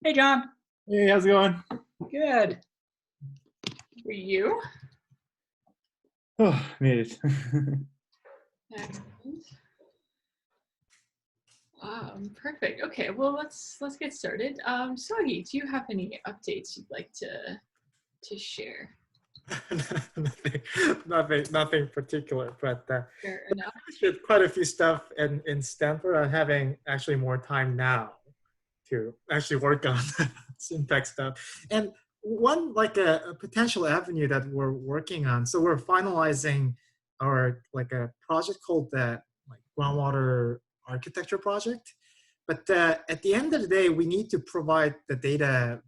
Hey, John. Hey, how's it going? Good. For you? Oh, made it. Excellent. Perfect. Okay, well let's get started. Soggy, do you have any updates you'd like to share? nothing particular, but Fair enough. quite a few stuff in Stanford. I'm having actually more time now to actually work on SimPEG stuff. And one like a potential avenue that we're working on. So we're finalizing our like a project called the like groundwater architecture project. But at the end of the day, we need to provide the data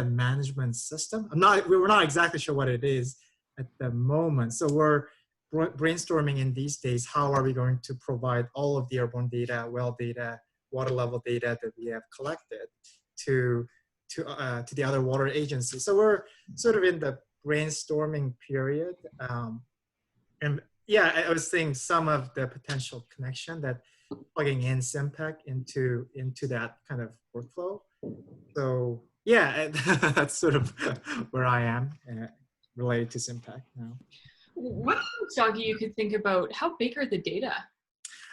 management system. We were not exactly sure what it is at the moment. So we're brainstorming in these days, how are we going to provide all of the airborne data, well data, water level data that we have collected to the other water agencies. So we're sort of in the brainstorming period. And yeah, I was saying some of the potential connection that plugging in SimPEG into that kind of workflow. So yeah, that's sort of where I am related to SimPEG now. What else, Soggy, you could think about? How big are the data?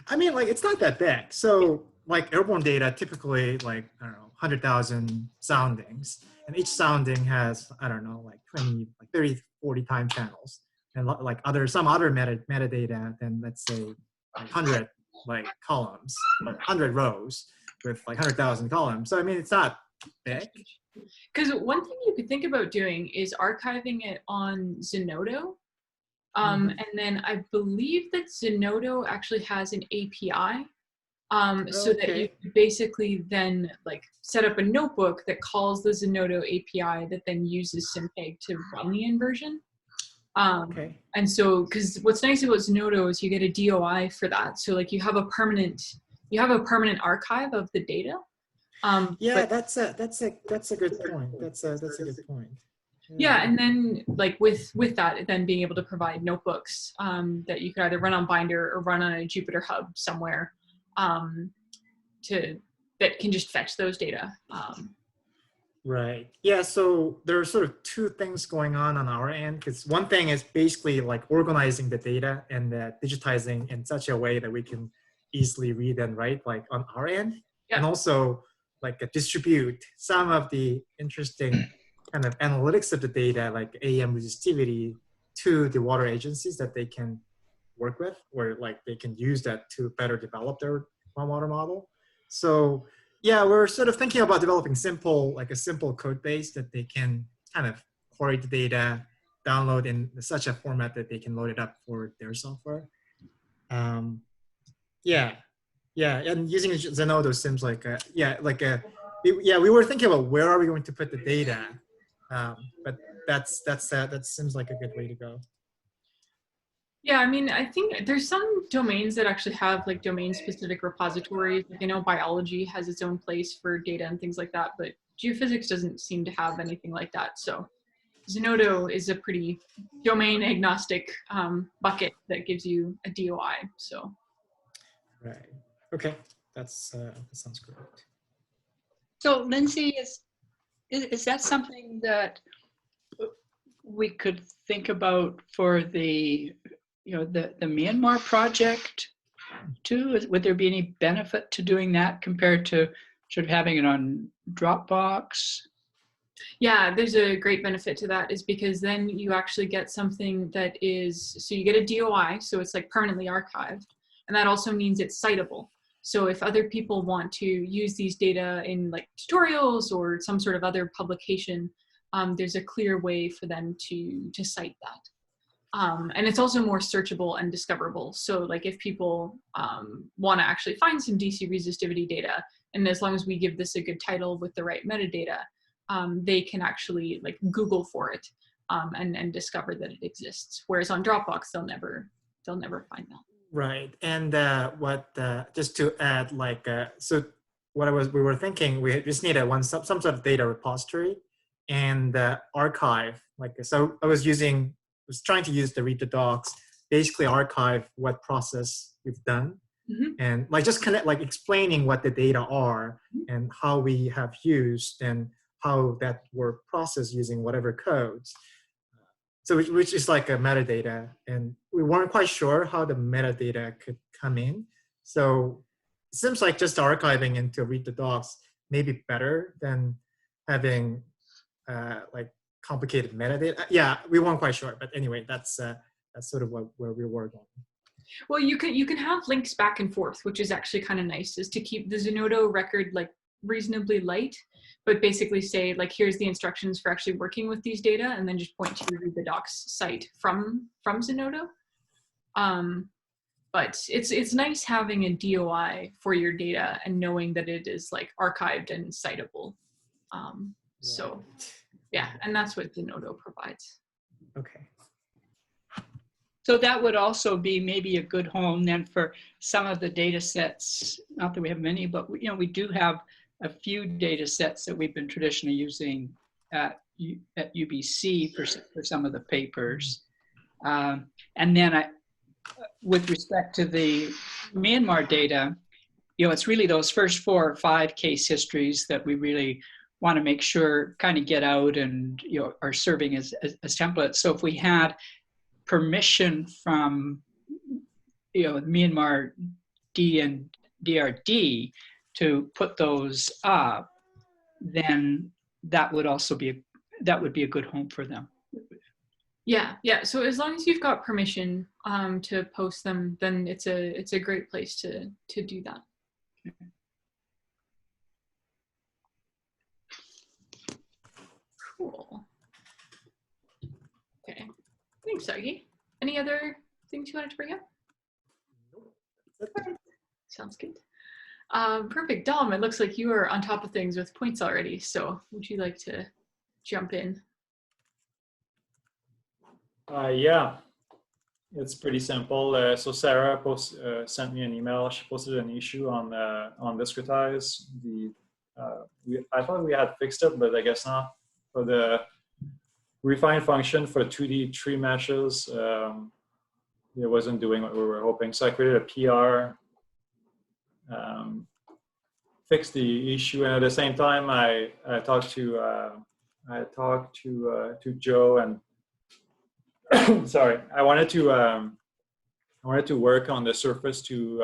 I mean, like, it's not that big. So like airborne data, typically like, I don't know, 100,000 soundings. And each sounding has, I don't know, like 20, like 30, 40 time channels. And like some other metadata than, let's say, like 100 like columns, like 100 rows with like 100,000 columns. So I mean, it's not big. Because one thing you could think about doing is archiving it on Zenodo. And then I believe that Zenodo actually has an API, so that you could basically then like set up a notebook that calls the Zenodo API that then uses SimPEG to run the inversion. And so, because what's nice about Zenodo is you get a DOI for that. So like you have a permanent archive of the data. Yeah, that's a good point. That's a good point. Yeah, and then like with that, then being able to provide notebooks that you could either run on Binder or run on a Jupyter Hub somewhere that can just fetch those data. Right. Yeah. So there are sort of two things going on our end. Because one thing is basically like organizing the data and digitizing in such a way that we can easily read and write like on our end, and also like distribute some of the interesting kind of analytics of the data, like AM resistivity, to the water agencies that they can work with, or like they can use that to better develop their groundwater model. So yeah, we're sort of thinking about developing a simple code base that they can kind of query the data, download in such a format that they can load it up for their software. Yeah, and using Zenodo seems like we were thinking about where are we going to put the data, but that seems like a good way to go. Yeah, I mean, I think there's some domains that actually have like domain-specific repositories. Like I know biology has its own place for data and things like that, but geophysics doesn't seem to have anything like that. So Zenodo is a pretty domain-agnostic bucket that gives you a DOI. So. Right. Okay. That sounds great. So, Lindsay, is that something that we could think about for the Myanmar project too? Would there be any benefit to doing that compared to sort of having it on Dropbox? Yeah, there's a great benefit to that, is because then you actually get something that is, so you get a DOI, so it's like permanently archived, and that also means it's citable. So if other people want to use these data in like tutorials or some sort of other publication, there's a clear way for them to cite that. And it's also more searchable and discoverable. So like if people want to actually find some DC resistivity data, and as long as we give this a good title with the right metadata, they can actually like Google for it and discover that it exists. Whereas on Dropbox, they'll never find that. Right, and just to add, like, so we were thinking, we just need some sort of data repository and archive. Like, so I was trying to use the read the docs, basically archive what process we've done, and like just connect, like explaining what the data are and how we have used and how that were processed using whatever codes. So which is like a metadata, and we weren't quite sure how the metadata could come in. So it seems like just archiving into read the docs may be better than having like complicated metadata. Yeah, we weren't quite sure, but anyway, that's sort of where we were going. Well, you can have links back and forth, which is actually kind of nice, is to keep the Zenodo record like reasonably light, but basically say like, here's the instructions for actually working with these data, and then just point to read the docs site from Zenodo. But it's nice having a DOI for your data and knowing that it is like archived and citable. So yeah, and that's what Zenodo provides. Okay. So that would also be maybe a good home then for some of the data sets. Not that we have many, but we do have a few data sets that we've been traditionally using at UBC for some of the papers. And then with respect to the Myanmar data, it's really those first 4 or 5 case histories that we really want to make sure kind of get out and are serving as templates. So if we had permission from Myanmar D and DRD to put those up, then that would also be a good home for them. Yeah. So as long as you've got permission to post them, then it's a great place to do that. Cool. Okay. Thanks, Augie. Any other things you wanted to bring up? Nope. Sounds good. Perfect. Dom, it looks like you are on top of things with points already. So would you like to jump in? Yeah, it's pretty simple. So Sarah sent me an email. She posted an issue on Discretize. I thought we had fixed it, but I guess not. For the refine function for 2D tree meshes, it wasn't doing what we were hoping. So I created a PR, fixed the issue, and at the same time, I talked to Joe, and sorry, I wanted to work on the surface to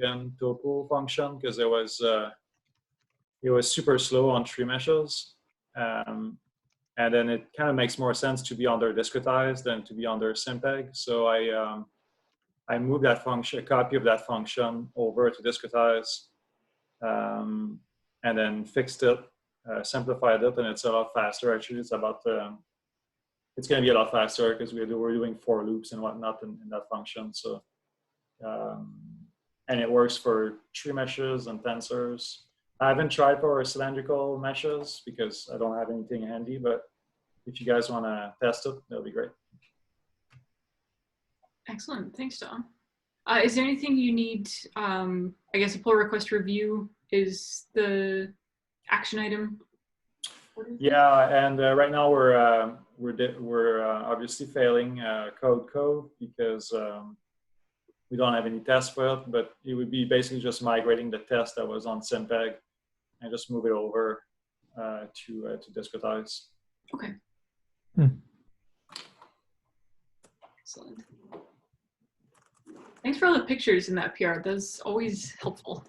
end topo function because it was super slow on tree meshes. And then it kind of makes more sense to be under Discretize than to be under SimPEG. So I moved that function, a copy of that function, over to Discretize, and then fixed it, simplified it, and it's a lot faster. Actually, it's going to be a lot faster because we're doing for loops and whatnot in that function. So, and it works for tree meshes and tensors. I haven't tried for cylindrical meshes because I don't have anything handy, but if you guys want to test it, that'll be great. Excellent. Thanks, Dom. Is there anything you need? I guess a pull request review is the action item. Yeah, and right now we're obviously failing code because we don't have any tests for it, but it would be basically just migrating the test that was on SimPEG and just move it over to Discretize. Okay. Excellent. Thanks for all the pictures in that PR. That's always helpful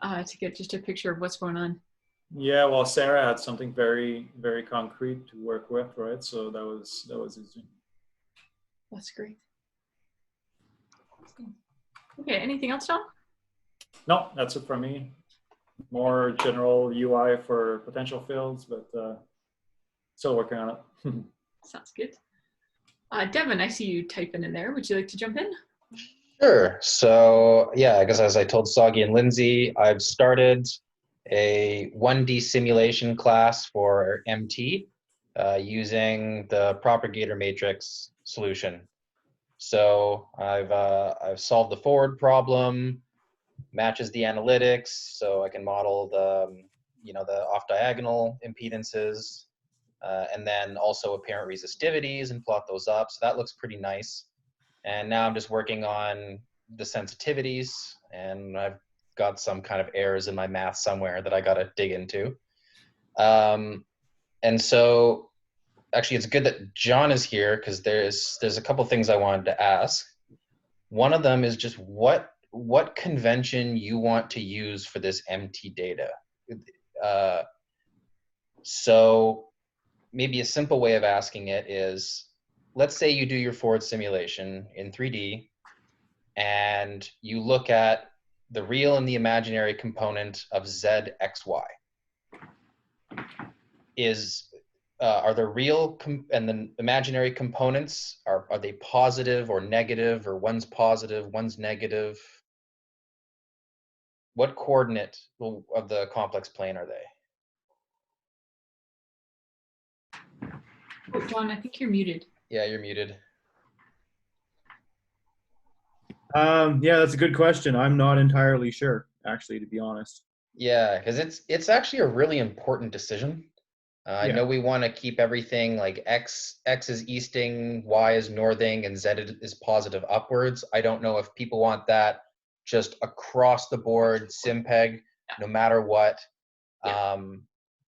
to get just a picture of what's going on. Yeah, well, Sarah had something very, very concrete to work with, right? So that was easy. That's great. Okay, anything else, Tom? No, that's it from me. More general UI for potential fields, but still working on it. Sounds good. Devin, I see you typing in there. Would you like to jump in? Sure. So yeah, I guess as I told Soggy and Lindsay, I've started a 1D simulation class for MT using the propagator matrix solution. So I've solved the forward problem, matches the analytics, so I can model the the off diagonal impedances, and then also apparent resistivities and plot those up. So that looks pretty nice. And now I'm just working on the sensitivities, and I've got some kind of errors in my math somewhere that I got to dig into. And so actually it's good that John is here, because there's a couple things I wanted to ask. One of them is just what convention you want to use for this MT data. So maybe a simple way of asking it is, let's say you do your forward simulation in 3D and you look at the real and the imaginary component of Z, X, Y. Are the real and the imaginary components, are they positive or negative, or one's positive, one's negative? What coordinate of the complex plane are they? Oh, John, I think you're muted. Yeah, you're muted. Yeah, that's a good question. I'm not entirely sure, actually, to be honest. Yeah, because it's actually a really important decision. I Yeah. know we want to keep everything like X is easting, Y is northing, and Z is positive upwards. I don't know if people want that just across the board, SimPEG, no matter what. Yeah.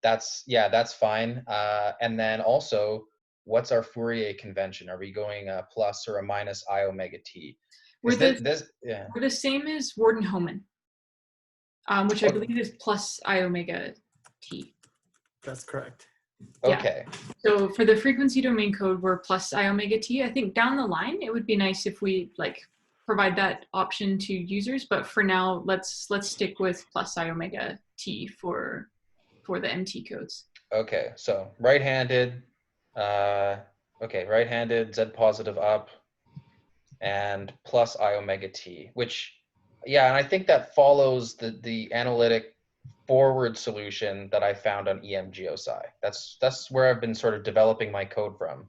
That's fine. And then also, what's our Fourier convention? Are we going a plus or a minus I omega t? We're Yeah. the same as Warden-Homan, which I believe is plus I omega t. That's correct. Okay. Yeah. So for the frequency domain code, we're plus I omega t. I think down the line, it would be nice if we provide that option to users. But for now, let's stick with plus I omega t for the MT codes. Okay. So right-handed. Right-handed, Z positive up, and plus I omega t, which, yeah, and I think that follows the analytic forward solution that I found on GeoSci. That's where I've been sort of developing my code from.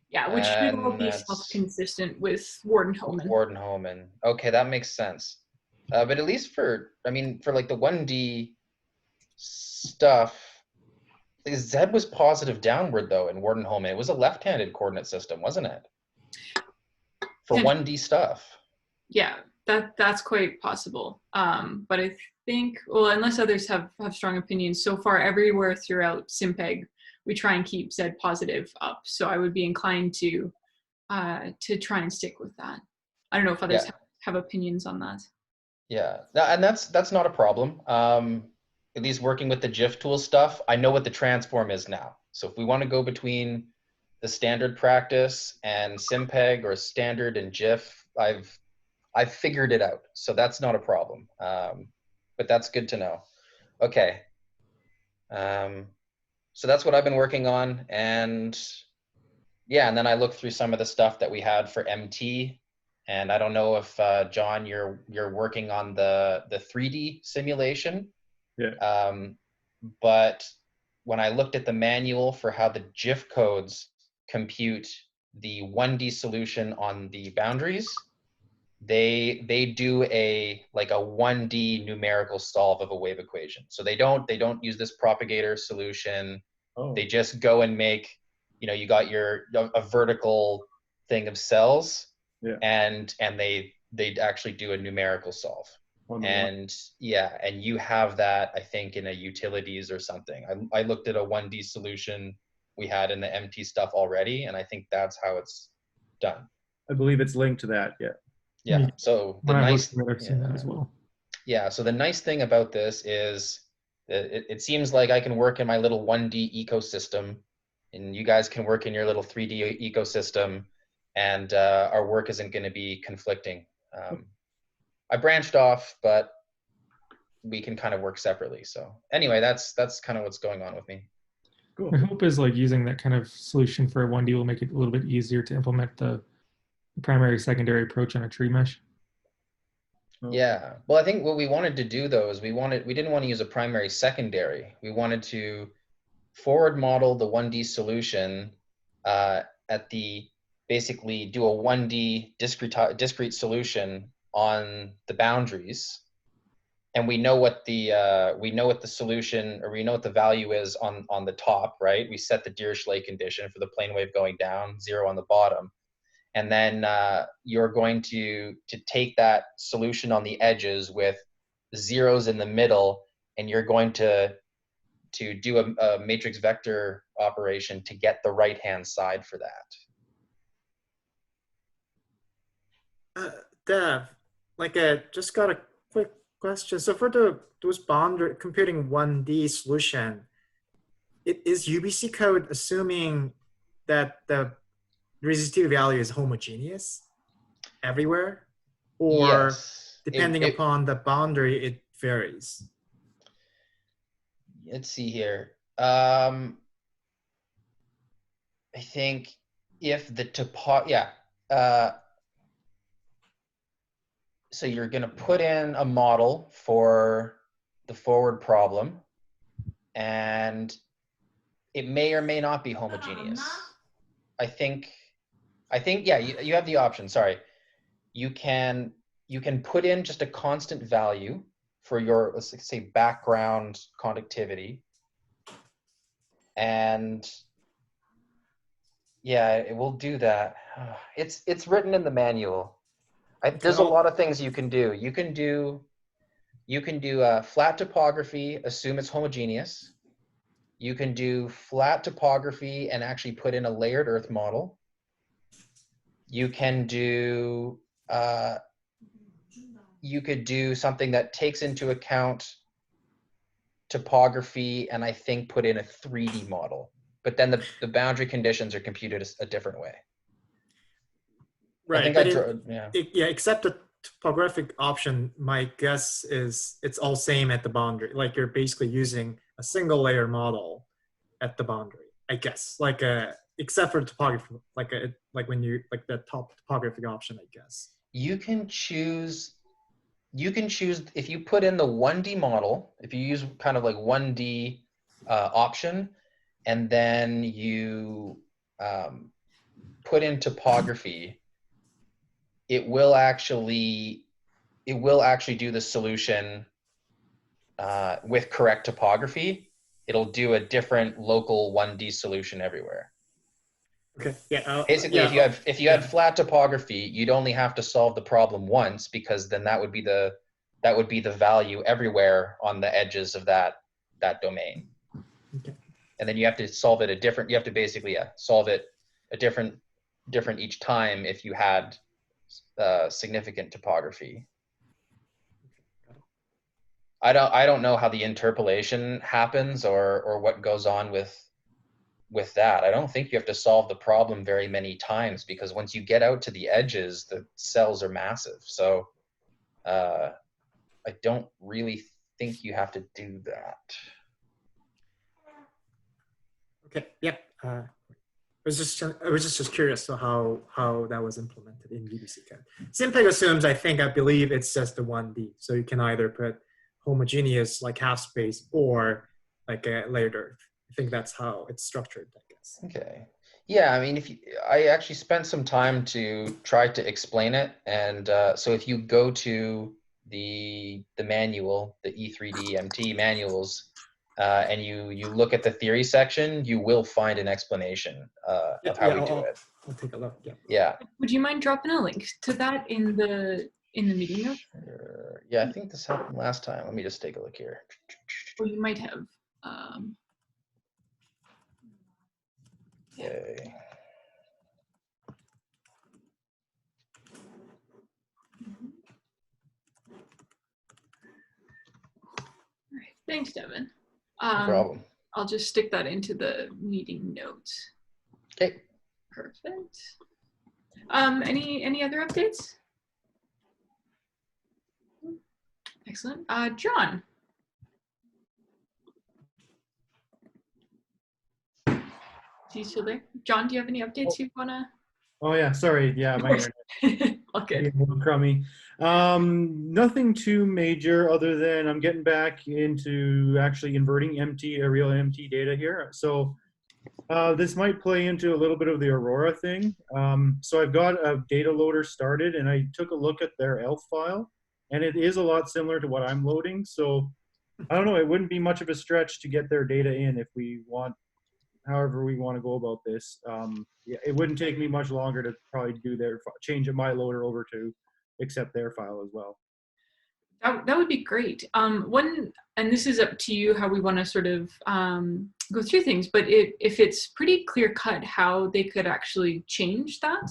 Yeah, which should all And be that's self-consistent with Warden-Homan. Warden-Homan. Okay, that makes sense. But at least for like the 1D stuff, Z was positive downward though in Warden-Homan. It was a left-handed coordinate system, wasn't it? For 1D stuff. Yeah, that's quite possible. But I think, well, unless others have strong opinions, so far everywhere throughout SimPEG, we try and keep Z positive up. So I would be inclined to try and stick with that. I don't know if others have opinions on that. Yeah, and that's not a problem. At least working with the GIF tool stuff, I know what the transform is now. So if we want to go between the standard practice and SimPEG, or standard and GIF, I've figured it out. So that's not a problem. But that's good to know. Okay. So that's what I've been working on. And yeah, and then I looked through some of the stuff that we had for MT. And I don't know if John, you're working on the 3D simulation. Yeah. But when I looked at the manual for how the GIF codes compute the 1D solution on the boundaries, they do a 1D numerical solve of a wave equation. So they don't use this propagator solution. Oh. They just go and make, you got a vertical thing of cells. Yeah. And they actually do a numerical solve. And yeah, and you have that, I think, in a utilities or something. I looked at a 1D solution we had in the MT stuff already, and I think that's how it's done. I believe it's linked to that. Yeah. Yeah. So the that as well. Yeah. So the nice thing about this is that it seems like I can work in my little 1D ecosystem, and you guys can work in your little 3D ecosystem, and our work isn't going to be conflicting. I branched off, but we can kind of work separately. So anyway, that's kind of what's going on with me. Cool. My hope is like using that kind of solution for 1D will make it a little bit easier to implement the primary secondary approach on a tree mesh. Yeah. Well, I think what we wanted to do though is we didn't want to use a primary secondary. We wanted to forward model the 1D solution basically do a 1D discrete solution on the boundaries, and we know what the solution, or we know what the value is on the top, right? We set the Dirichlet condition for the plane wave going down, 0 on the bottom, and then you're going to take that solution on the edges with zeros in the middle, and you're going to do a matrix vector operation to get the right-hand side for that. Dev, just got a quick question. So for those boundary computing 1D solution, is UBC code assuming that the resistivity value is homogeneous everywhere, or Yes. depending upon the boundary, it varies? Let's see here. I think if the so you're going to put in a model for the forward problem, and it may or may not be homogeneous. I think, yeah, you have the option. Sorry. You can put in just a constant value for your, let's say, background conductivity. And yeah, it will do that. It's written in the manual. There's a lot of things you can do. You can do flat topography, assume it's homogeneous. You can do flat topography and actually put in a layered earth model. You can do you could do something that takes into account topography and I think put in a 3D model. But then the boundary conditions are computed a different way. Right, yeah, except the topographic option, my guess is it's all same at the boundary. Like you're basically using a single layer model at the boundary, I guess. Except for topography, when you the top topographic option, I guess. You can choose if you put in the 1D model, if you use kind of like 1D option, and then you put in topography, it will actually do the solution with correct topography. It'll do a different local 1D solution everywhere. Okay. Yeah. Basically, if you had flat topography, you'd only have to solve the problem once, because then that would be the value everywhere on the edges of that domain. Okay. And then you have to solve it you have to basically solve it a different each time if you had significant topography. I don't know how the interpolation happens or what goes on with that. I don't think you have to solve the problem very many times, because once you get out to the edges, the cells are massive. So I don't really think you have to do that. Okay. Yep. I was just curious to how that was implemented in UBC code. SimPEG I believe it's just the 1D. So you can either put homogeneous like half space or like a layered earth. I think that's how it's structured, I guess. Okay. Yeah, I mean, I actually spent some time to try to explain it, and so if you go to the manual, the E3D MT manuals, and you look at the theory section, you will find an explanation of how we do it. I'll take a look. Yeah. Yeah. Would you mind dropping a link to that in the meeting notes? Yeah, I think this happened last time. Let me just take a look here. Or you might have. Okay. All right. Thanks, Devin. No problem. I'll just stick that into the meeting notes. Okay. Perfect. Any other updates? Excellent. John. Is he still there? John, do you have any updates you wanna? Oh yeah, sorry. Yeah, my internet. Okay. Crummy. Nothing too major other than I'm getting back into actually inverting real MT data here. So this might play into a little bit of the Aurora thing. So I've got a data loader started, and I took a look at their ELF file, and it is a lot similar to what I'm loading. So I don't know, it wouldn't be much of a stretch to get their data in if we want however we want to go about this. Yeah, it wouldn't take me much longer to probably do change my loader over to accept their file as well. That would be great. And this is up to you how we want to sort of go through things, but if it's pretty clear cut how they could actually change that,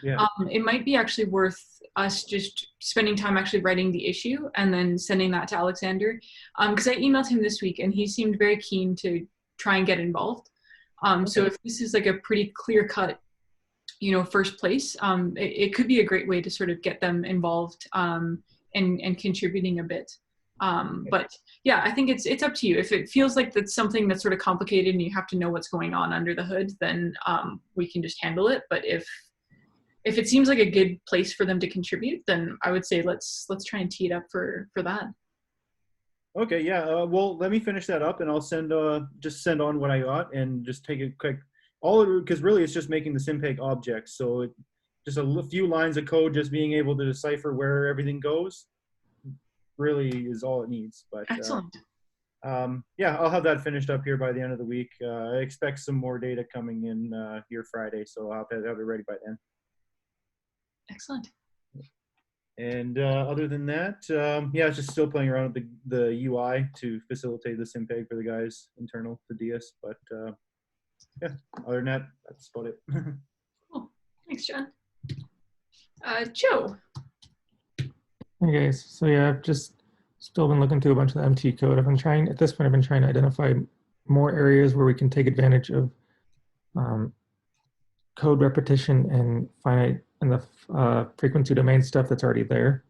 Yeah. it might be actually worth us just spending time actually writing the issue and then sending that to Alexander. Because I emailed him this week and he seemed very keen to try and get involved. So if this is like a pretty clear cut, first place, it could be a great way to sort of get them involved and contributing a bit. But yeah, I think it's up to you. If it feels like that's something that's sort of complicated and you have to know what's going on under the hood, then we can just handle it. But if it seems like a good place for them to contribute, then I would say let's try and tee it up for that. Okay, yeah. Well, let me finish that up, and I'll send on what I got, and just take a quick because really it's just making the SimPEG objects. So just a few lines of code, just being able to decipher where everything goes, really is all it needs. But Excellent. yeah, I'll have that finished up here by the end of the week. I expect some more data coming in here Friday, so I'll have it ready by then. Excellent. And other than that, yeah, it's just still playing around with the UI to facilitate the SimPEG for the guys internal to DS. But yeah, other than that, that's about it. Cool. Thanks, John. Joe. Hey guys, so yeah, I've just still been looking through a bunch of the MT code. At this point, I've been trying to identify more areas where we can take advantage of code repetition and finite and the frequency domain stuff that's already there.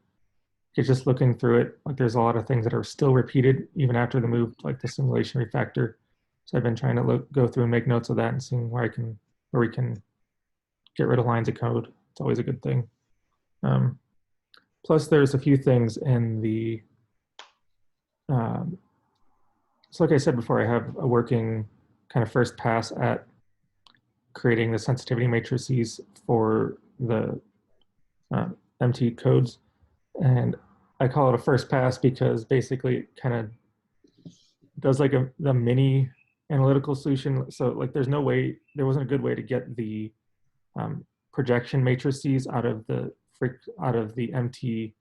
It's just looking through it, like there's a lot of things that are still repeated even after the move, like the simulation refactor. So I've been trying to go through and make notes of that and seeing where we can get rid of lines of code. It's always a good thing. Plus, there's a few things in the, so like I said before, I have a working kind of first pass at creating the sensitivity matrices for the MT codes. And I call it a first pass because basically it kind of does like the mini analytical solution. So like there wasn't a good way to get the projection matrices out of the MT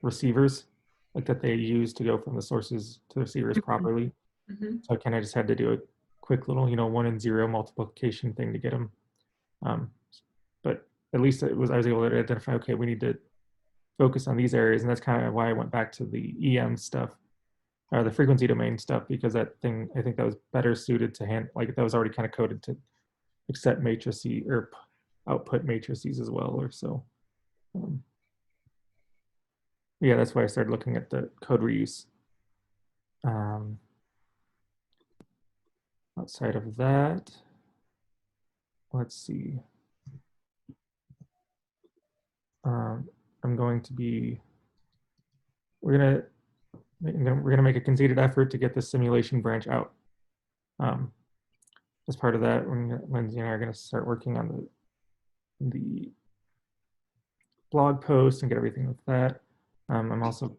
receivers, like that they use to go from the sources to the receivers properly. Mm-hmm. So I kind of just had to do a quick little, 1 and 0 multiplication thing to get them. But at least I was able to identify, okay, we need to focus on these areas. And that's kind of why I went back to the EM stuff, or the frequency domain stuff, because that thing, I think that was better suited to like that was already kind of coded to accept matrices or output matrices as well, or so. Yeah, that's why I started looking at the code reuse. Outside of that, let's see. I'm going to be, we're gonna make a conceded effort to get the simulation branch out. As part of that, Lindsay and I are gonna start working on the blog post and get everything with that. I'm also,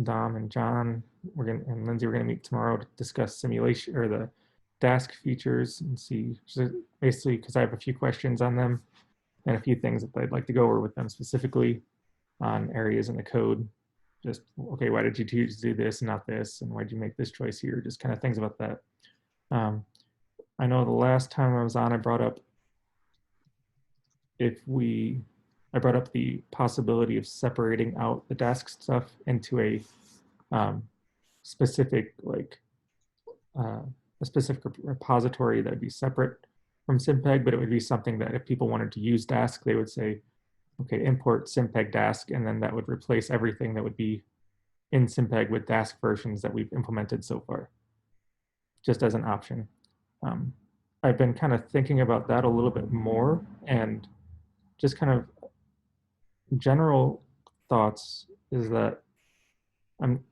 Dom and John, and Lindsay, we're gonna meet tomorrow to discuss simulation or the Dask features and see, basically because I have a few questions on them and a few things that I'd like to go over with them specifically on areas in the code. Just, okay, why did you choose to do this and not this? And why did you make this choice here? Just kind of things about that. I know the last time I was on, I brought up the possibility of separating out the Dask stuff into a specific repository that would be separate from SimPEG, but it would be something that if people wanted to use Dask, they would say, okay, import SimPEG Dask, and then that would replace everything that would be in SimPEG with Dask versions that we've implemented so far, just as an option. I've been kind of thinking about that a little bit more, and just kind of general thoughts is that,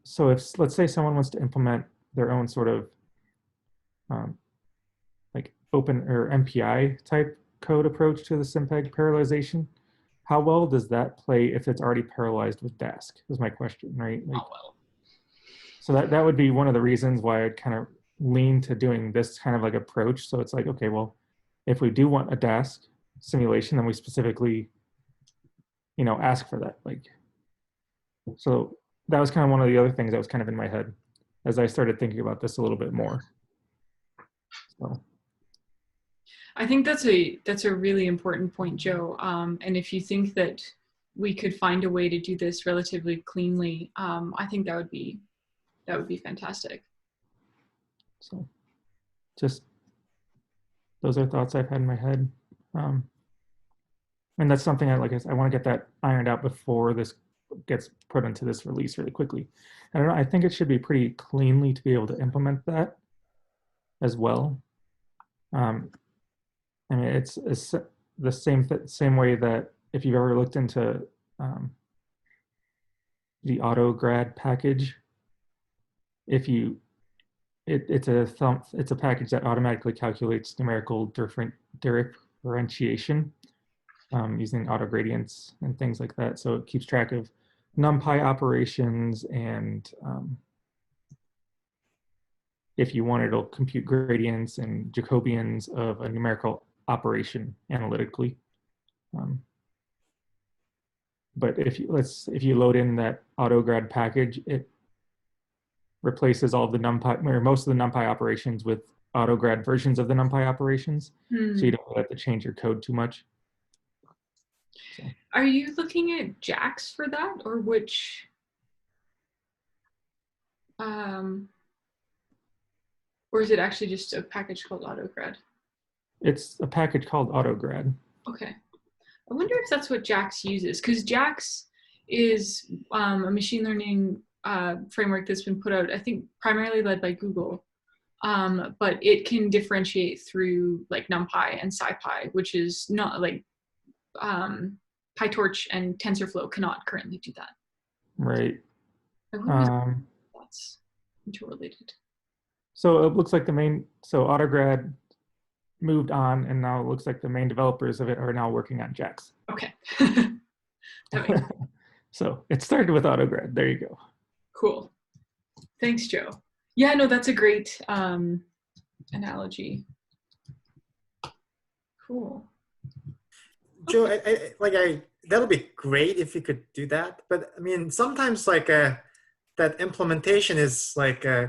so if, let's say someone wants to implement their own sort of like open or MPI type code approach to the SimPEG parallelization, how well does that play if it's already parallelized with Dask is my question, right? Like, Oh, well. so that would be one of the reasons why I'd kind of lean to doing this kind of like approach. So it's like, okay, well, if we do want a Dask simulation, then we specifically, ask for that. Like, so that was kind of one of the other things that was kind of in my head as I started thinking about this a little bit more. So. I think that's a really important point, Joe. And if you think that we could find a way to do this relatively cleanly, I think that would be fantastic. So, just those are thoughts I've had in my head, and that's something I want to get that ironed out before this gets put into this release really quickly. I don't know. I think it should be pretty cleanly to be able to implement that as well. I mean, it's the same way that if you've ever looked into the AutoGrad package, it's a package that automatically calculates numerical differentiation using autogradients and things like that. So it keeps track of NumPy operations, and if you want, it'll compute gradients and Jacobians of a numerical operation analytically. But if you load in that AutoGrad package, it replaces all of the NumPy, or most of the NumPy operations, with AutoGrad versions of the NumPy operations. So you don't have to change your code too much. So. Are you looking at JAX for that, or which? Or is it actually just a package called AutoGrad? It's a package called AutoGrad. Okay. I wonder if that's what JAX uses, because JAX is a machine learning framework that's been put out, I think, primarily led by Google. But it can differentiate through like NumPy and SciPy, which is not like PyTorch and TensorFlow cannot currently do that. Right. I wonder if that's interrelated. So it looks like AutoGrad moved on, and now it looks like the main developers of it are now working on JAX. Okay. So it started with AutoGrad. There you go. Cool. Thanks, Joe. Yeah, no, that's a great analogy. Cool. Joe, that'll be great if you could do that. But I mean, sometimes that implementation is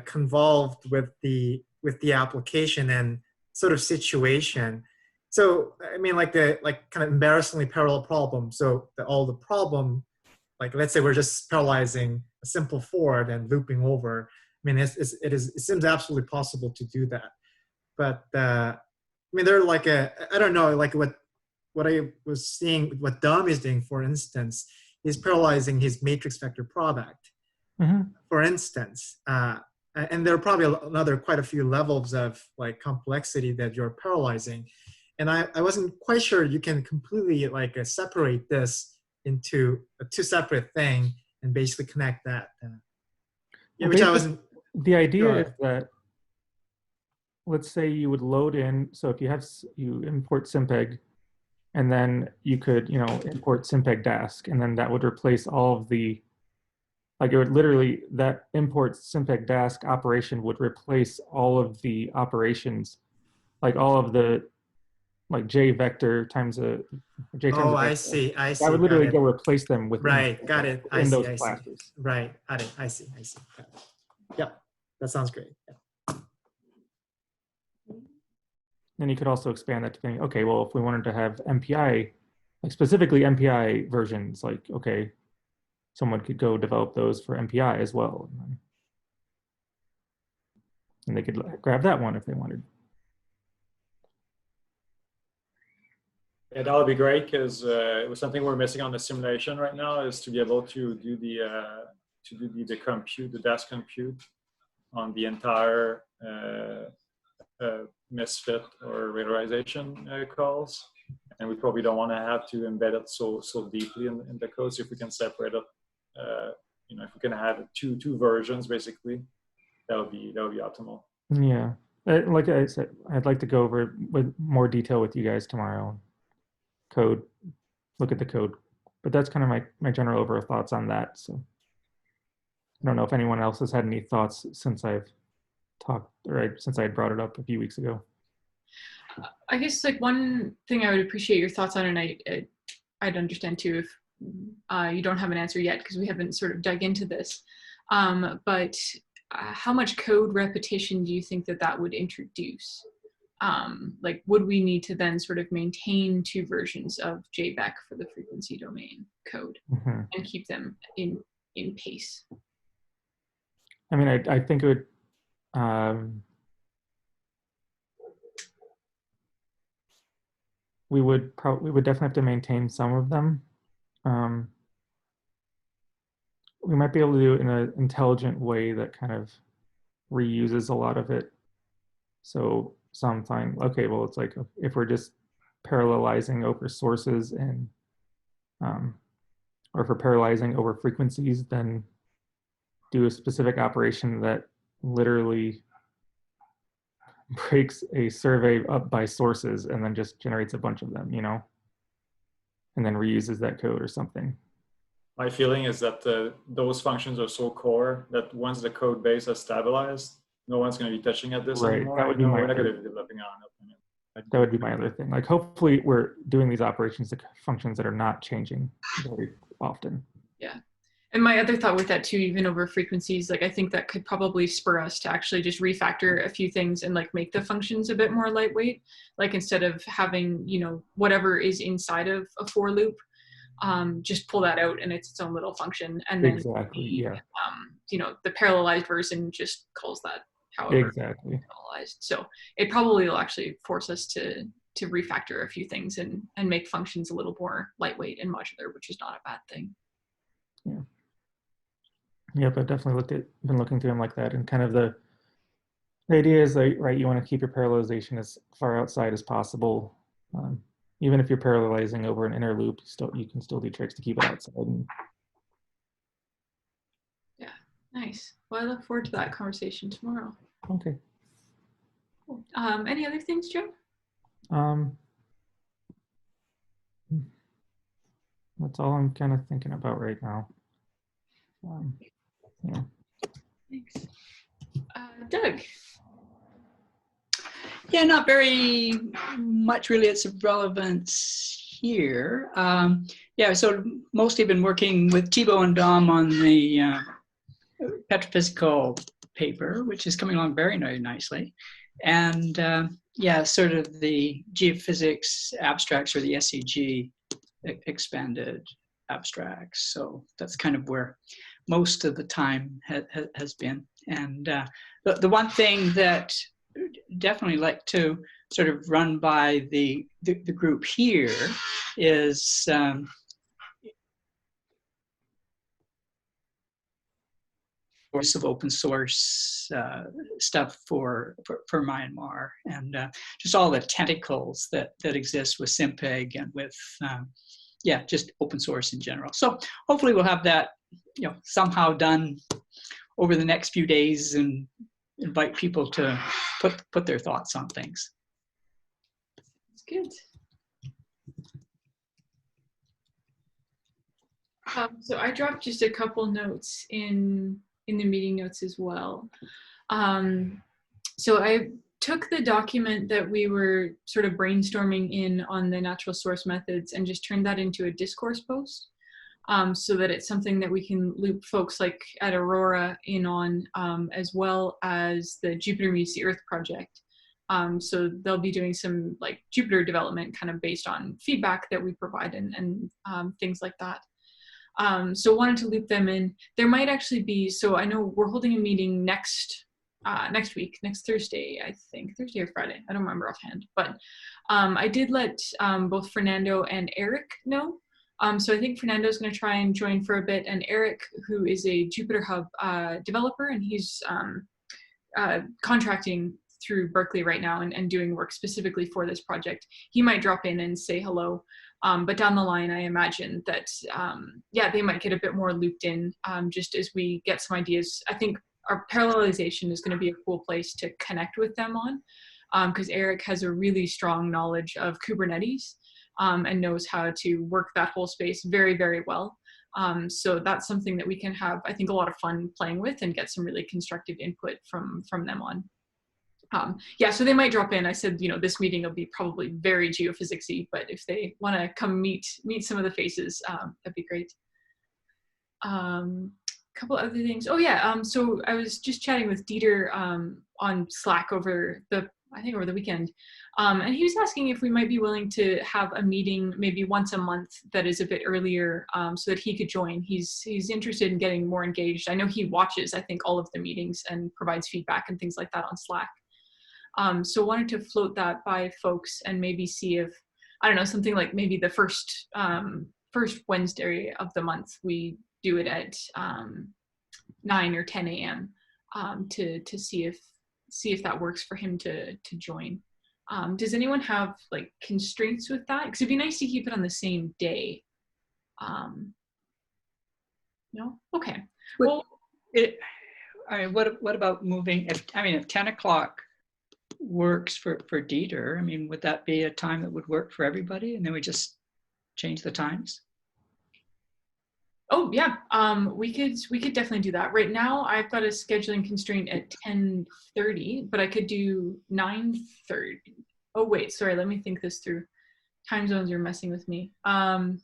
convolved with the application and sort of situation. So I mean, kind of embarrassingly parallel problem. So all the problem, let's say we're just parallelizing a simple forward and looping over. I mean, it seems absolutely possible to do that. But I mean, they're I don't know, what I was seeing, what Dom is doing, for instance, is parallelizing his matrix vector product, for instance. And there are probably quite a few levels of complexity that you're parallelizing. And I wasn't quite sure you can completely separate this into a two separate thing and basically connect that. Which I wasn't. The idea is that, let's say you would load in, so if you import SimPEG, and then you could, import SimPEG Dask, and then that would replace all of the, it would literally, that import SimPEG Dask operation would replace all of the operations, all of the, J vector times a J times a vector. I see. That would literally go replace them with got it. in those classes. Right, got it. I see. Got it. Yep, that sounds great. Yeah. Then you could also expand that to think, okay, well, if we wanted to have MPI, specifically MPI versions, okay, someone could go develop those for MPI as well. And they could grab that one if they wanted. Yeah, that would be great, because it was something we're missing on the simulation right now, is to be able to do the compute, the Dask compute on the entire misfit or regularization calls. And we probably don't want to have to embed it so deeply in the code. So if we can separate it, if we can have two versions, basically, that would be optimal. Yeah, like I said, I'd like to go over with more detail with you guys tomorrow. Look at the code, but that's kind of my general overall thoughts on that. So I don't know if anyone else has had any thoughts since I've talked, right, since I had brought it up a few weeks ago. I guess like one thing I would appreciate your thoughts on, and I'd understand too if you don't have an answer yet because we haven't sort of dug into this, but how much code repetition do you think that that would introduce? Like, would we need to then sort of maintain 2 versions of JBEC for the frequency domain code and keep them in pace? I mean, I think it would, we would definitely have to maintain some of them. We might be able to do it in an intelligent way that kind of reuses a lot of it. So sometimes, okay, well, it's like if we're just parallelizing over sources and, or if we're parallelizing over frequencies, then do a specific operation that literally breaks a survey up by sources and then just generates a bunch of them, you know, and then reuses that code or something. My feeling is that those functions are so core that once the code base has stabilized, no one's going to be touching at this anymore. That would be we're not going to be developing on it. That would be my other thing. Like, hopefully we're doing these operations, the functions that are not changing very often. Yeah. And my other thought with that too, even over frequencies, like I think that could probably spur us to actually just refactor a few things and like make the functions a bit more lightweight. Like instead of having, you know, whatever is inside of a for loop, just pull that out and it's its own little function. And then you know, the parallelized version just calls that however parallelized. So it probably will actually force us to refactor a few things and make functions a little more lightweight and modular, which is not a bad thing. Yeah. Yep, I've definitely been looking through them like that, and kind of the idea is that, right, you want to keep your parallelization as far outside as possible. Even if you're parallelizing over an inner loop, you can still do tricks to keep it outside. Yeah, nice. Well, I look forward to that conversation tomorrow. Okay. Cool. Any other things, Joe? That's all I'm kind of thinking about right now. Yeah. Thanks. Doug? Yeah, not very much really. It's of relevance here. Yeah, so mostly been working with Thibaut and Dom on the petrophysical paper, which is coming along very, very nicely. And yeah, sort of the geophysics abstracts, or the SEG expanded abstracts. So that's kind of where most of the time has been. And the one thing that definitely like to sort of run by the group here is use of open source stuff for Myanmar, and just all the tentacles that exist with SimPEG and with yeah, just open source in general. So hopefully we'll have that, you know, somehow done over the next few days and invite people to put their thoughts on things. That's good. So I dropped just a couple notes in the meeting notes as well. So I took the document that we were sort of brainstorming in on the natural source methods and just turned that into a discourse post, so that it's something that we can loop folks like at Aurora in on, as well as the Jupiter Meets the Earth project. So they'll be doing some like Jupiter development kind of based on feedback that we provide and things like that. So wanted to loop them in. There might actually be, so I know we're holding a meeting next week, next Thursday, I think, Thursday or Friday, I don't remember offhand, but I did let both Fernando and Eric know. So I think Fernando's going to try and join for a bit, and Eric, who is a Jupyter Hub developer, and he's contracting through Berkeley right now and doing work specifically for this project. He might drop in and say hello, but down the line, I imagine that, yeah, they might get a bit more looped in just as we get some ideas. I think our parallelization is going to be a cool place to connect with them on, because Eric has a really strong knowledge of Kubernetes and knows how to work that whole space very, very well. So that's something that we can have, I think, a lot of fun playing with and get some really constructive input from them on. Yeah, so they might drop in. I said, this meeting will be probably very geophysics-y, but if they want to come meet some of the faces, that'd be great. Couple other things. Oh yeah, so I was just chatting with Dieter on Slack over the weekend, and he was asking if we might be willing to have a meeting maybe once a month that is a bit earlier, so that he could join. He's interested in getting more engaged. I know he watches, I think, all of the meetings and provides feedback and things like that on Slack. So wanted to float that by folks and maybe see if, I don't know, something like maybe the first Wednesday of the month we do it at 9 or 10 a.m. To see if that works for him to join. Does anyone have like constraints with that? Because it'd be nice to keep it on the same day. No? Okay. Well, what about moving? If 10 o'clock works for Dieter, would that be a time that would work for everybody? And then we just change the times? Oh yeah, we could definitely do that. Right now, I've got a scheduling constraint at 10:30, but I could do 9:30. Oh wait, sorry. Let me think this through. Time zones are messing with me. 10:30.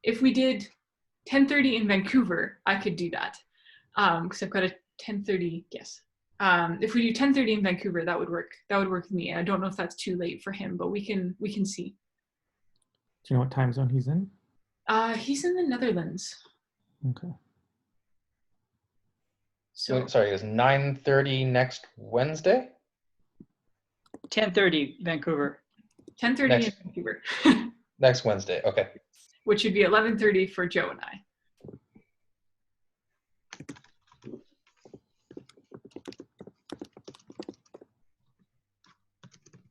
If we did 10:30 in Vancouver, I could do that because I've got a 10:30. Yes. If we do 10:30 in Vancouver, that would work. That would work with me. I don't know if that's too late for him, but we can see. Do you know what time zone he's in? He's in the Netherlands. Okay. So sorry, it's 9:30 next Wednesday? 10:30 Vancouver. 10:30 in Vancouver. Next Wednesday, okay. Which would be 11:30 for Joe and I.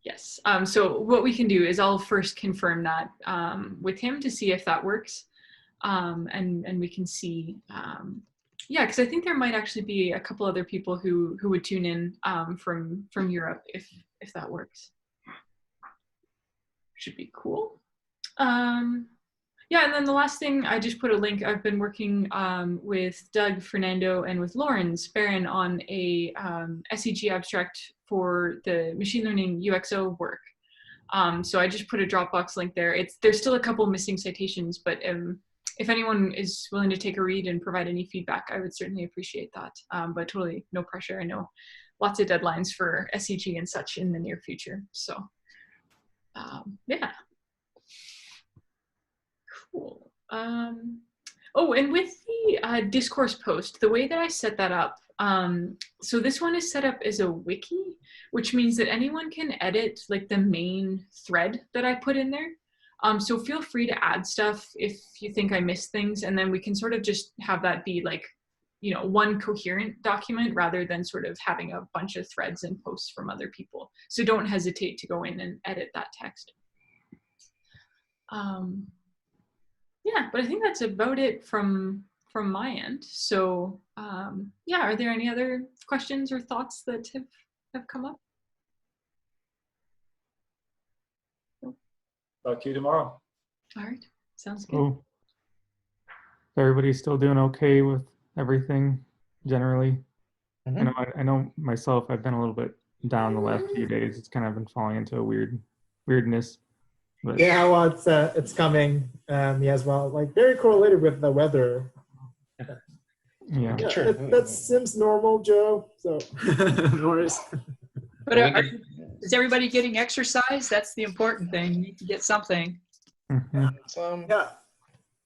Yes. So what we can do is I'll first confirm that with him to see if that works, and we can see. Yeah, because I think there might actually be a couple other people who would tune in from Europe if that works. Should be cool. Yeah, and then the last thing, I just put a link. I've been working with Doug, Fernando, and with Lauren Sparron on a SEG abstract for the machine learning UXO work. So I just put a Dropbox link there. There's still a couple missing citations, but if anyone is willing to take a read and provide any feedback, I would certainly appreciate that. But totally no pressure. I know lots of deadlines for SEG and such in the near future. So yeah. Cool. Oh, and with the discourse post, the way that I set that up, so this one is set up as a wiki, which means that anyone can edit like the main thread that I put in there. So feel free to add stuff if you think I missed things, and then we can sort of just have that be like, one coherent document rather than sort of having a bunch of threads and posts from other people. So don't hesitate to go in and edit that text. Yeah, but I think that's about it from my end. So yeah, are there any other questions or thoughts that have come up? Talk to you tomorrow. All right, sounds good. Cool. Everybody's still doing okay with everything generally? Mhm. I know myself, I've been a little bit down the last few days. It's kind of been falling into a weirdness. But Yeah, well, it's coming me as well. Like very correlated with the weather. yeah. Yeah, Sure. that seems normal, Joe. So no worries. But is everybody getting exercise? That's the important thing. You need to get something. Mhm. Yeah,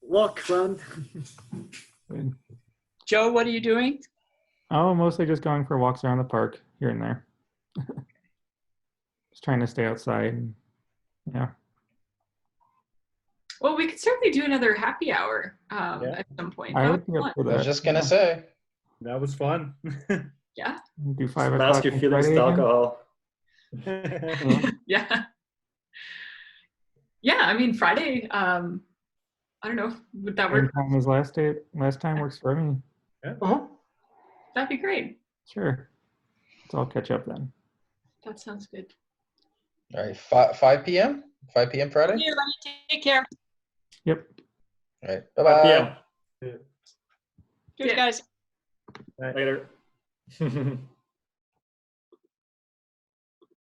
walk, run. Good. Joe, what are you doing? Oh, mostly just going for walks around the park here and there. Just trying to stay outside. And, yeah. Well, we could certainly do another happy hour at some point. I That would was be up fun. for I was that. just gonna Yeah. say. That was fun. Yeah. Do 5 Mask o'clock your on feelings Friday with again? alcohol. Yeah. Yeah, I mean, Friday, I don't know, would that Same work? time as last time works for me. That'd be great. Sure. So I'll catch up then. That sounds good. All right, 5 p.m. 5 p.m. Friday. Here, buddy, take care. Yep. All right, 5 bye-bye. p.m. Cheers, Yeah. guys. Later.